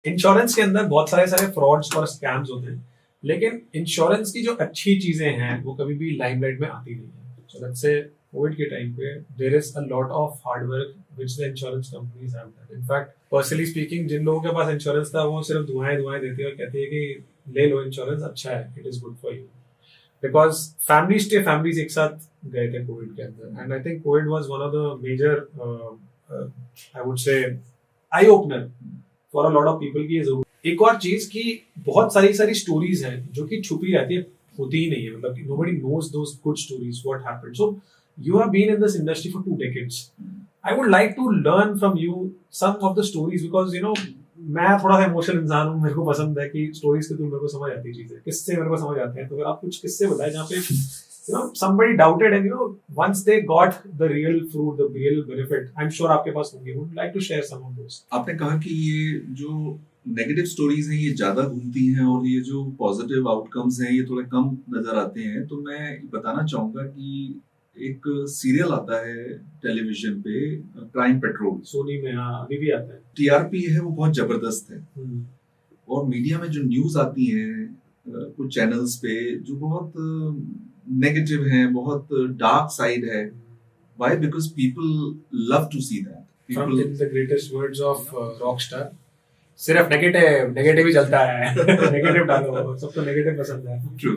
Insurance के अंदर बहुत सारे सारे फ्रॉड्स और स्कैम्स होते हैं, लेकिन इंश्योरेंस की जो अच्छी चीजें हैं वो कभी भी लाइमलाइट में आती नहीं है। सो लेट्स से कोविड के टाइम पे there is a lot of hard work which the insurance companies have done. In fact personally speaking, जिन लोगों के पास इंश्योरेंस था वो सिर्फ दुआएं दुआएं देती है और कहती है कि ले लो इंश्योरेंस, अच्छा है, it is good for you. Because families एक साथ गए थे कोविड के अंदर, and I think covid was one of the major I would say eye opener for a lot of people की ये जरूर। एक और चीज की बहुत सारी सारी स्टोरीज हैं जो कि छुपी रहती है, होती ही नहीं है, मतलब nobody knows those good stories what happened. So you have been in this industry for 2 decades. I would like to learn from you some of the stories, because you know मैं थोड़ा सा इमोशनल इंसान हूँ, मेरे को पसंद है कि स्टोरीज के थ्रू मेरे को समझ आती चीजें, किससे मेरे को समझ आते हैं। तो आप कुछ किस्से बताएं जहाँ पे you know somebody doubted and once they got the real fruit, the real benefit, I'm sure आपके पास होंगे, would like to share some of those. आपने कहा कि ये जो नेगेटिव स्टोरीज हैं ये ज्यादा घूमती हैं और ये जो पॉजिटिव आउटकम्स हैं ये थोड़े कम नजर आते हैं, तो मैं बताना चाहूंगा कि एक सीरियल आता है टेलीविजन पे, क्राइम पेट्रोल, सोनी में, हाँ अभी भी आता है। टीआरपी है वो बहुत जबरदस्त है, और मीडिया में जो न्यूज आती है कुछ चैनल्स पे जो बहुत नेगेटिव है, बहुत डार्क साइड है। Why? Because people love to see that. From the greatest words of rockstar, सिर्फ नेगेटिव नेगेटिव ही चलता है। नेगेटिव डालो, सबको नेगेटिव पसंद है। ट्रू।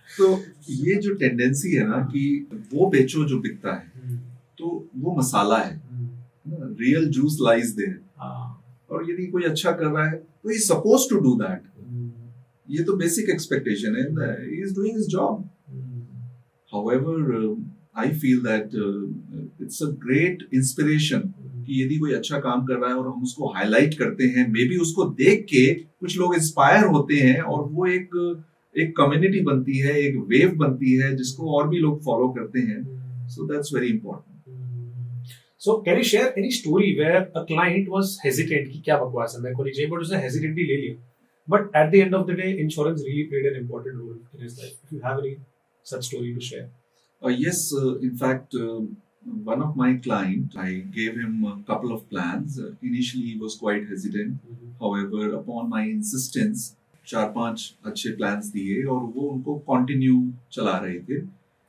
तो ये जो टेंडेंसी है ना कि वो बेचो जो बिकता है, तो वो मसाला है, रियल जूस लाइज देयर। और यदि कोई अच्छा कर रहा है तो ही सपोज टू डू दैट। ये तो बेसिक एक्सपेक्टेशन है, he is doing his job. However, I feel that it's a great inspiration कि यदि कोई अच्छा काम कर रहा है और हम उसको हाईलाइट करते हैं, मे बी उसको देख के कुछ लोग इंस्पायर होते हैं और वो एक कम्युनिटी बनती है, एक वेव बनती है जिसको और भी लोग फॉलो करते हैं। So that's very important. So can you share any story where a client was hesitant कि क्या बकवास है, मेरे को नहीं चाहिए, but उसने hesitantly ले लिया, but at the end of the day insurance really played an important role in his life? If you have any such story to share. Yes, in fact, one of my client, I gave him a couple of plans. Initially, he was quite hesitant. However, upon my insistence, 4-5 अच्छे plans दिए और वो उनको continue चला रहे थे।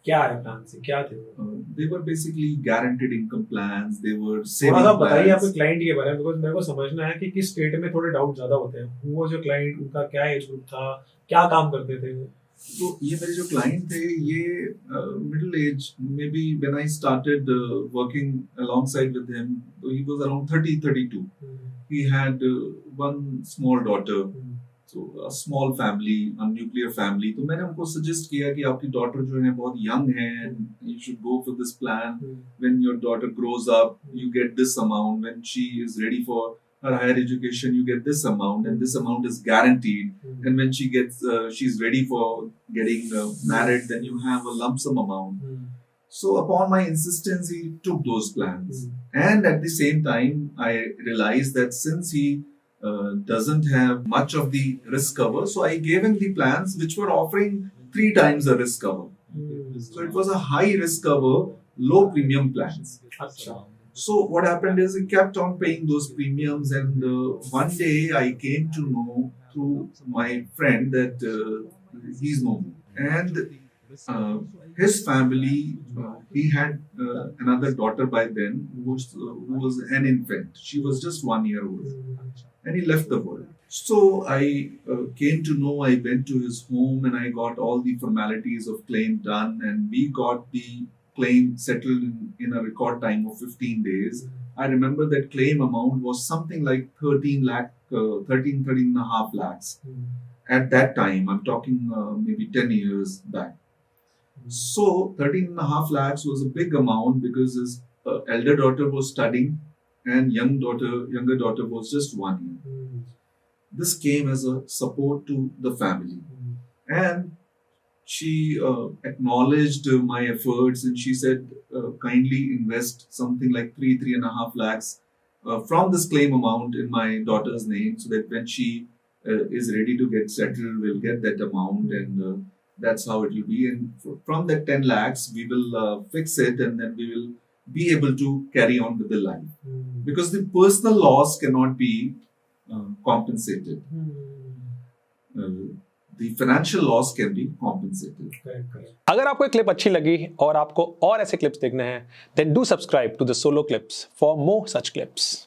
क्या है प्लान से, क्या थे वो? They were basically guaranteed income plans. They were saving plans. बताइए आपके क्लाइंट के बारे में, बिकॉज़ मेरे को समझना है कि किस स्टेट में थोड़े डाउट ज्यादा होते हैं। वो जो क्लाइंट, उनका क्या एज ग्रुप था, क्या काम करते थे? तो ये मेरे जो क्लाइंट थे ये middle age, maybe when I started working alongside with him, तो he was around 30-32. He had one small daughter, so a small family, a nuclear family. तो मैंने उनको सजेस्ट किया कि आपकी डॉटर जो है बहुत यंग है, and you should go for this plan. When your daughter grows up, you get this amount. When she is ready for her higher education, you get this amount, and this amount is guaranteed. And when she gets, she's ready for getting married, then you have a lump sum amount. So upon my insistence, he took those plans. And at the same time, I realized that since he doesn't have much of the risk cover, so I gave him the plans which were offering 3 times the risk cover. So it was a high risk cover, low premium plans. अच्छा. So what happened is he kept on paying those premiums, and one day I came to know through my friend that he's no more. And his family, he had another daughter by then who was an infant. She was just 1 year old, and he left the world. So I came to know, I went to his home and I got all the formalities of claim done, and we got the claim settled in a record time of 15 days. I remember that claim amount was something like 13 and a half lakhs. At that time, I'm talking maybe 10 years back. So 13 and a half lakhs was a big amount because his elder daughter was studying and younger daughter was just 1 year. This came as a support to the family. And she acknowledged my efforts, and she said, kindly invest something like 3.5 lakhs from this claim amount in my daughter's name, so that when she is ready to get settled, we'll get that amount, and that's how it will be. And from that 10 lakhs, we will fix it, and then we will be able to carry on with the life. Because the personal loss cannot be compensated. The financial loss can be compensated. Correct. अगर आपको ये clip अच्छी लगी और आपको और ऐसे clips देखने हैं, then do subscribe to the Solo Clips for more such clips.